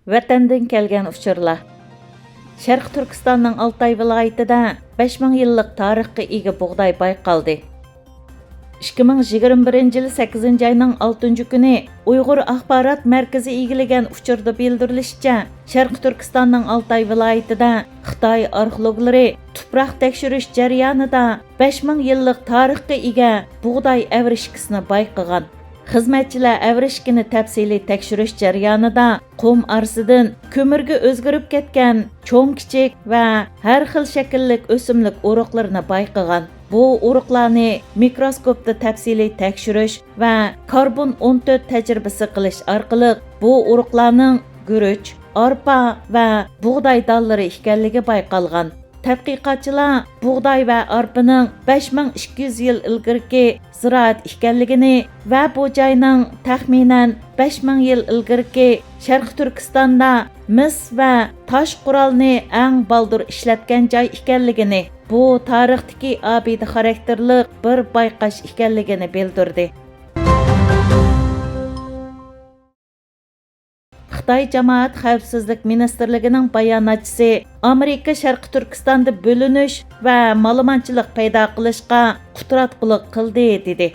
Vatandan kelgan uchurlar. Sharq Turkistonning Altay viloyatida 5000 yillik tarixga ega bug'doy bayqaldi. 2021 yil 8 ayning 6 kuni Uyg'ur axborot markazi egilagan uchurda bildirilishicha, Sharq Turkistonning Altay viloyatida Xitoy arxeologlari tuproq tekshirish jarayonida 5000 yillik tarixga ega bug'doy avrishkisini bayqagan. Xizmatchilar avrishkini tafsiliy tekshirish jarayonida qum arsidan ko'mirga o'zgarib ketgan cho'ng-kichik va har xil shakllik o'simlik urug'larini bayqagan. Bu urug'larni mikroskopda tafsiliy tekshirish va karbon 14 tajribasi qilish orqali bu urug'larning guruch, arpa va bug'doy donlari ekanligi bayqalgan. Tadqiqotchilar bug'doy va arpaning 5200 yil ilgirki ziraat ekanligini va bu joyning taxminan 5000 yil ilgirki Sharq Turkistonda mis va tosh qurolni eng baldur ishlatgan joy ekanligini, bu tarixdagi abida xarakterli bir bayqash ekanligini bildirdi. Xitoy Jamoat xavfsizlik ministrligining bayonotchisi Amerika Sharq Turkistonda bo'linish va ma'lumotchilik paydo qilishga qudratlilik qildi dedi.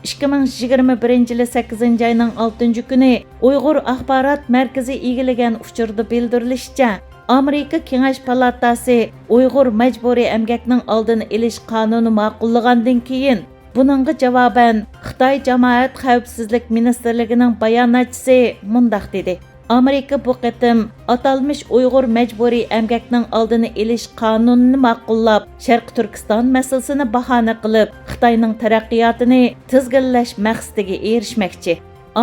2021 yil 8 ayning 6 kuni Uyg'ur axborot markazi egilagan uchurda bildirilishicha, Amerika Kengash palatasi Uyg'ur majburiy emgakning oldini olish qonuni ma'qullagandan keyin buningga javoban Xitoy Jamoat xavfsizlik ministrligining bayonotchisi mundaq dedi. Amerika bu qatim atalmış Uyg'ur majburiy emgakning oldini olish qonunini ma'qullab, Sharq Turkiston masalasini bahona qilib, Xitoyning taraqqiyotini tizginlash maqsadiga erishmoqchi.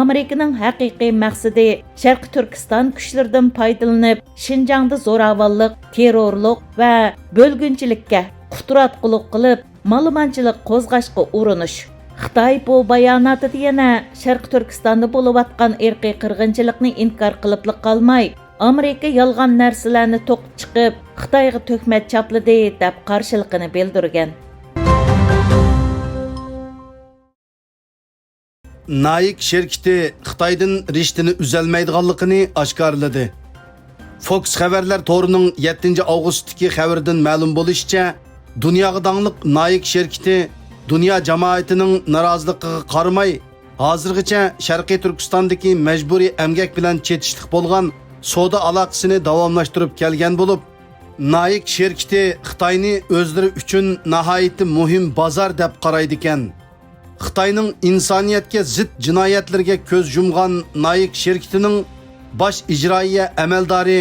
Amerikaning haqiqiy maqsadi Sharq Turkiston kuchlaridan foydalanib, Şinjangda zo'ravonlik, terrorlik va bo'lgunchilikka qudratlilik qilib, ma'lumotchilik qo'zg'ashga urinish. Xitoy bu bayonotida yana Sharq Turkistonda bo'layotgan irqiy qirg'inchilikni inkor qilib qolmay, Amerika yolg'on narsalarni to'qib chiqib, Xitoyga tuhmat chapladi deb qarshiligini bildirgan. Nike şirketi Xitoydan rishtini uzalmaydiganligini oshkorladi. Fox xabarlar to'rining 7 avgustdagi xabardan ma'lum bo'lishicha, dunyoga dangliq Nike şirketi dünya cemaatinin narazılıqıga qaramay, hozirgacha Sharqiy Turkistondagi majburiy emgak bilan chetishlik bo'lgan savdo aloqasini davomlashtirib kelgan bo'lib, Nike şirketi Xitoyni o'zlari uchun nihoyatda muhim bozor deb qaraydi ekan. Xitoyning insoniyatga zid jinoyatlarga ko'z yumgan Nike şirketining bosh ijroiya amaldori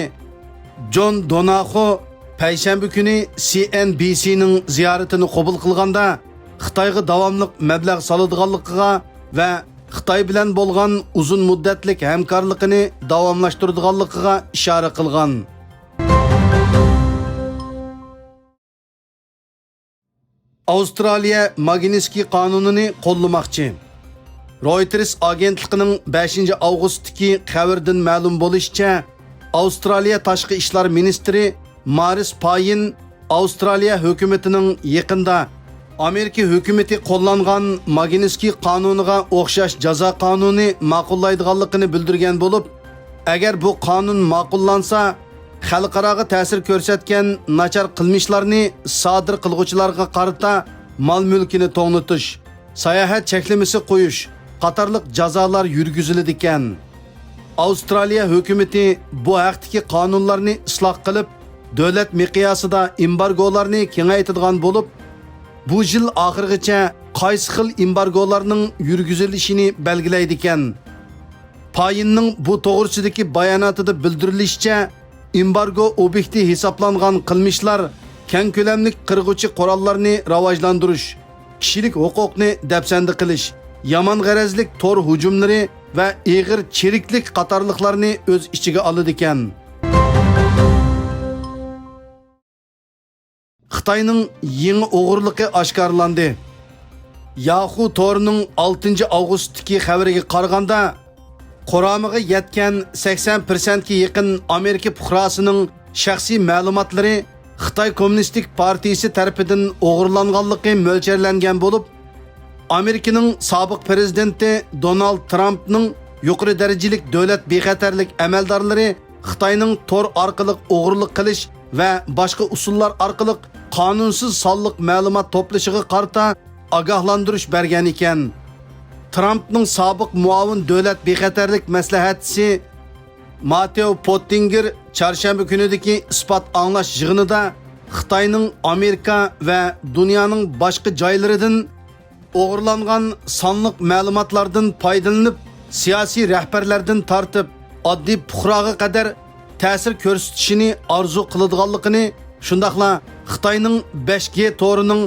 John Donahoe payshanba kuni CNBC'ning ziyoratini qabul qilganda Xitoyga davomli mablag' soladiganligiga va Xitoy bilan bo'lgan uzun muddatlik hamkorligini davomlashtiradiganligiga ishora qilgan. Avstraliya Magnitsky qonunini qo'llamoqchi. Reuters agentligining 5 avgustdagi xabardan ma'lum bo'lishicha, Avstraliya tashqi ishlar ministri Maris Payin Avstraliya hukumatining yaqinda Amerika hukumati qo'llangan Magnitsky qonuniga o'xshash jazo qonuni ma'qullaydiganligini bildirgan bo'lib, agar bu qonun ma'qullansa, xalqaroga ta'sir ko'rsatgan nachar qilmishlarni sodir qilguvchilarga qarata mol-mulkini to'g'nitish, sayohat cheklamasi qo'yish qatorliq jazolar yurgiziladi ekan. Avstraliya hukumati bu haqdagi qonunlarni isloh qilib, davlat miqyosida embargolarni kengaytirgan bo'lib, bu yil oxirigacha qaysi xil embargolarning yurgizilishini belgilaydi ekan. Payinning bu to'g'risidagi bayonotida bildirilishicha, embargo obyekti hisoblangan qilmishlar keng ko'lamli qirg'uvchi qurollarni rivojlantirish, kishilik huquqni dafsanda qilish, yomon g'arazlik tor hujumlari va ig'ir chiriklik qatorliqlarni o'z ichiga oladi ekan. Xitoyning yangi o'g'irligi oshkorlandi. Yahoo to'rining 6 avgustdagi xabariga qaraganda, quramiga yetgan 80% ga yaqin Amerika fuqarosining shaxsiy ma'lumotlari Xitoy Kommunistik Partiyasi tarafidan o'g'irlanganligi mo'ljallangan bo'lib, Amerikaning sobiq prezidenti Donald Trumpning yuqori darajalik davlat bexatarlik amaldorlari Xitoyning tor orqali o'g'irlik qilish va boshqa usullar orqali qonunsiz sonliq ma'lumot to'plashiga qarta ogohlantirish bergan ekan. Trumpning sobiq muavin davlat bexatarlik maslahatchisi Mateo Pottinger çarşamba günüdeki ispat anlaş yığınında Xitoyning Amerika va dunyoning boshqa joylaridan o'g'irlangan sonliq ma'lumotlardan foydalanib, siyosiy rahbarlardan tortib oddiy fuqaroga qadar ta'sir ko'rsatishini orzu qiladiganligini, shundaqla Xitoyning 5G to'rining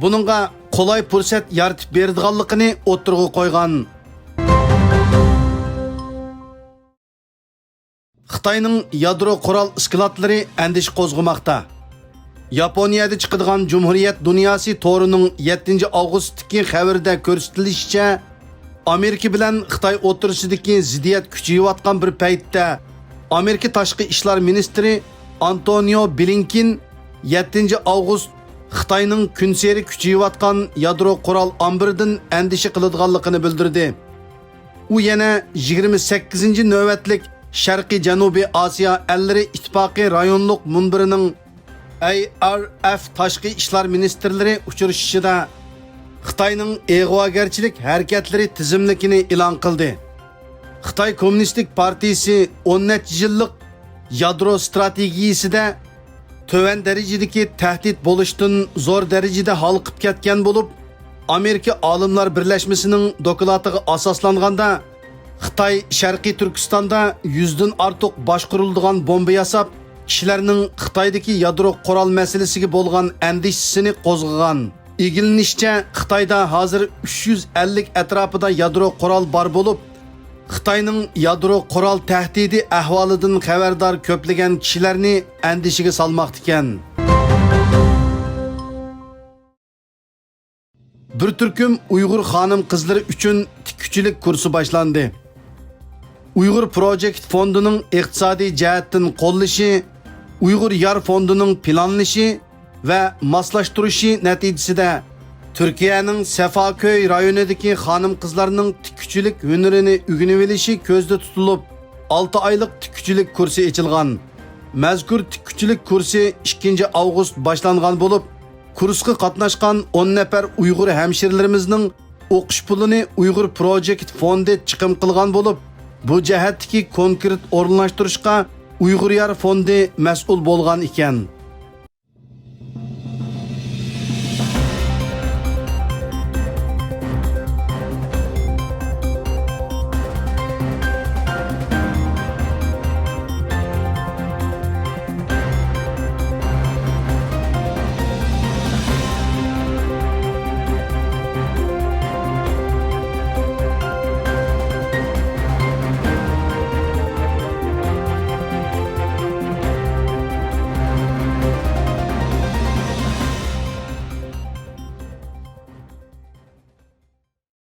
buningga qulay fursat yaratib beradiganligini o'tirg'i qo'ygan. Xitoyning yadro qurol iskilatlari andish qo'zg'amoqda. Yaponiyada chiqadigan Cumhuriyet Dunyosi to'rining 7 avgustdagi xabarda ko'rsatilishicha, Amerika bilan Xitoy o'tirishidagi ziddiyat kuchayayotgan bir paytda Amerika tashqi ishlar ministri Antonio Blinken 7 avgust Xitoyning kunseri kuchayayotgan yadro qurol ombiridan andisha qiladiganligini bildirdi. U yana 28 navbatlik Sharqiy Janubiy Osiyo Ellari ittifoqi rayonluq munbirining ARF tashqi ishlar ministrlari uchrashishida Xitoyning ig'vogarchilik harakatlari tizimlikini e'lon qildi. Xitoy Kommunistik partiyasi 10 yillik yadro strategiyasida töven darajadagi tahdid bo'lishdan zo'r darajada halqib ketgan bo'lib, Amerika olimlar birlashmasining doklatiga asoslanganda Xitoy Sharqiy Turkistonda 100 dan ortiq boshqariladigan bomba yasab, kishilarning Xitoydagi yadro qurol masalasiga bo'lgan andishisini qo'zg'agan. Egilinishcha, Xitoyda hozir 350 atrofida yadro qurol bor bo'lib, Xitoyning yadro qurol tahdidi ahvolidan xabardor ko'plagan kishilarni andishiga salmoqda ekan. Bir turkum Uyg'ur xonim qizlari uchun tikuvchilik kursi boshlandi. Uyg'ur Project fondining iqtisodiy jihatdan qo'llashi, Uyg'ur Yar fondining planlashi va moslashtirishi natijasida Turkiyaning Safaköy rayonidagi xonim qizlarning tikuvchilik hunarini o'rganib olishi ko'zda tutilib, 6 oylik tikuvchilik kursi ochilgan. Mazkur tikuvchilik kursi 2 avgust boshlangan bo'lib, kursga qatnashgan 10 nafar Uyg'ur hamshirlarimizning o'qish pulini Uyg'ur Project fondi chiqim qilgan bo'lib, bu jihatdagi konkret o'rinlashtirishga Uyg'ur Yar fondi mas'ul bo'lgan ekan.